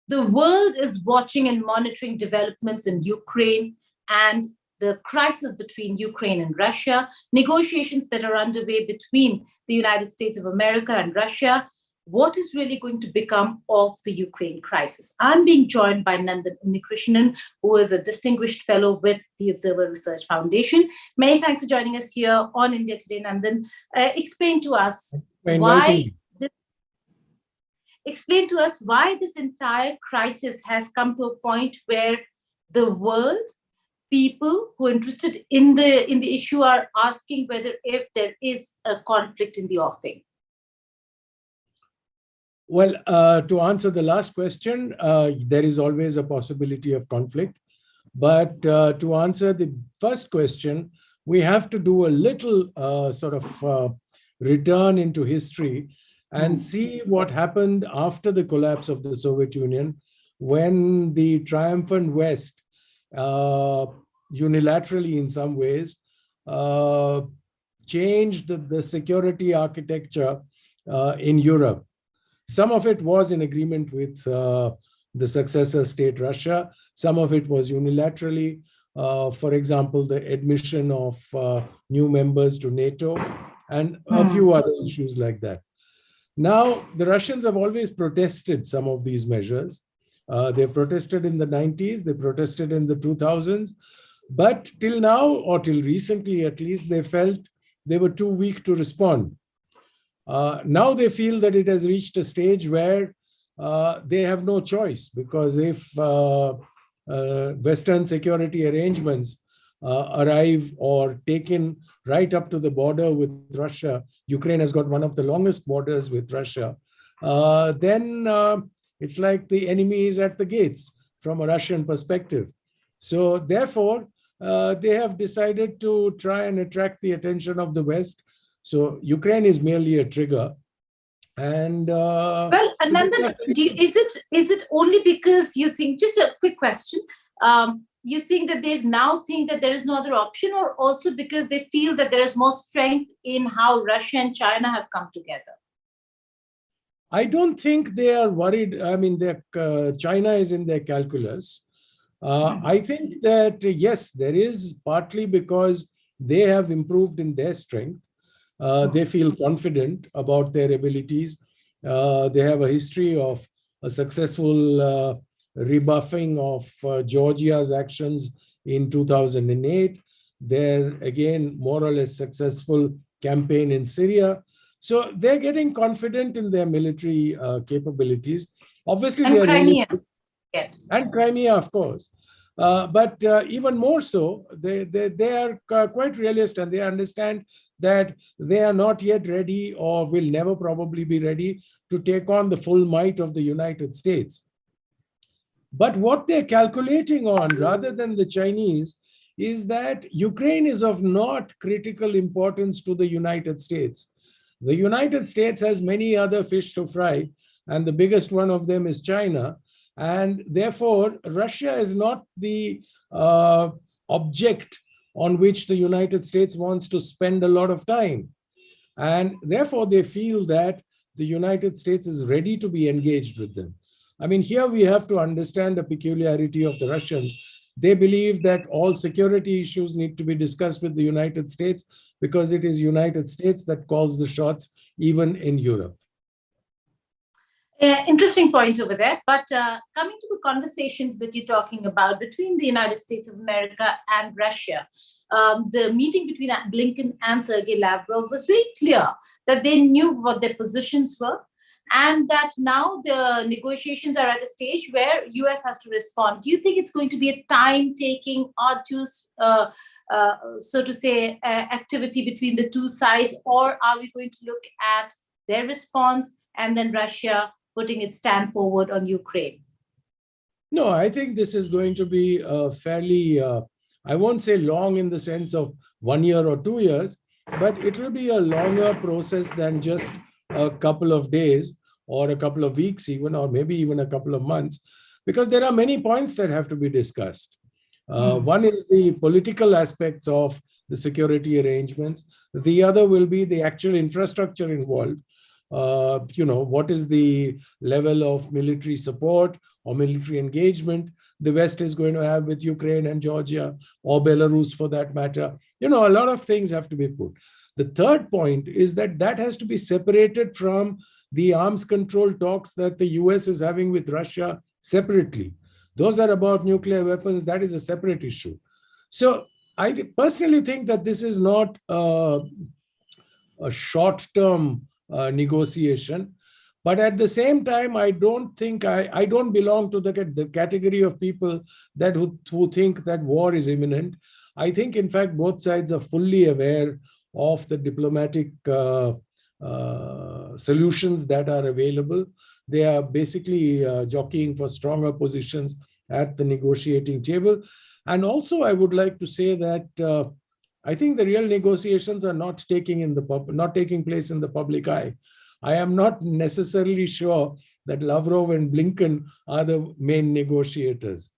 The world is watching and monitoring developments in Ukraine and the crisis between Ukraine and Russia, negotiations that are underway between the United States of America and Russia. What is really going to become of the Ukraine crisis? I'm being joined by Nandan Unnikrishnan, who is a distinguished fellow with the Observer Research Foundation. Many thanks for joining us here on India Today, Nandan. Explain to us why this entire crisis has come to a point where the world, people who are interested in the issue, are asking whether if there is a conflict in the offing. Well, to answer the last question, there is always a possibility of conflict. But to answer the first question, we have to do a little return into history and see what happened after the collapse of the Soviet Union, when the triumphant West, unilaterally in some ways, changed the security architecture in Europe. Some of it was in agreement with the successor state Russia. Some of it was unilaterally. For example, the admission of new members to NATO and a few other issues like that. Now, the Russians have always protested some of these measures. They protested in the 90s, they protested in the 2000s, but till now, or till recently at least, they felt they were too weak to respond. Now they feel that it has reached a stage where they have no choice, because if Western security arrangements arrive or taken right up to the border with Russia, Ukraine has got one of the longest borders with Russia, then it's like the enemy is at the gates from a Russian perspective. So therefore, they have decided to try and attract the attention of the West. So Ukraine is merely a trigger. And Nandan, is it only because you think, just a quick question, you think that they now think that there is no other option, or also because they feel that there is more strength in how Russia and China have come together? I don't think they are worried. I mean, China is in their calculus. I think that, yes, there is partly because they have improved in their strength. They feel confident about their abilities. They have a history of a successful rebuffing of Georgia's actions in 2008. Their, again, more or less successful campaign in Syria. So they're getting confident in their military capabilities. Obviously, and Crimea. And Crimea, of course. But even more so, they are quite realist, and they understand that they are not yet ready, or will never probably be ready, to take on the full might of the United States. But what they're calculating on, rather than the Chinese, is that Ukraine is of not critical importance to the United States. The United States has many other fish to fry, and the biggest one of them is China. And therefore, Russia is not the object on which the United States wants to spend a lot of time. And therefore, they feel that the United States is ready to be engaged with them. I mean, here we have to understand the peculiarity of the Russians. They believe that all security issues need to be discussed with the United States, because it is United States that calls the shots, even in Europe. Interesting point over there. But coming to the conversations that you're talking about between the United States of America and Russia, the meeting between Blinken and Sergei Lavrov was very clear that they knew what their positions were, and that now the negotiations are at a stage where US has to respond. Do you think it's going to be a time-taking, arduous, so to say, activity between the two sides, or are we going to look at their response and then Russia putting its stand forward on Ukraine? No, I think this is going to be fairly, I won't say long in the sense of 1 year or 2 years, but it will be a longer process than just a couple of days or a couple of weeks even, or maybe even a couple of months, because there are many points that have to be discussed. One is the political aspects of the security arrangements. The other will be the actual infrastructure involved. what is the level of military support or military engagement the West is going to have with Ukraine and Georgia, or Belarus for that matter. A lot of things have to be put. The third point is that has to be separated from the arms control talks that the US is having with Russia separately. Those are about nuclear weapons. That is a separate issue. So I personally think that this is not a short-term negotiation. But at the same time, I don't think I don't belong to the category of people who think that war is imminent. I think, in fact, both sides are fully aware of the diplomatic solutions that are available. They are basically jockeying for stronger positions at the negotiating table. And also, I would like to say that I think the real negotiations are not taking place in the public eye. I am not necessarily sure that Lavrov and Blinken are the main negotiators.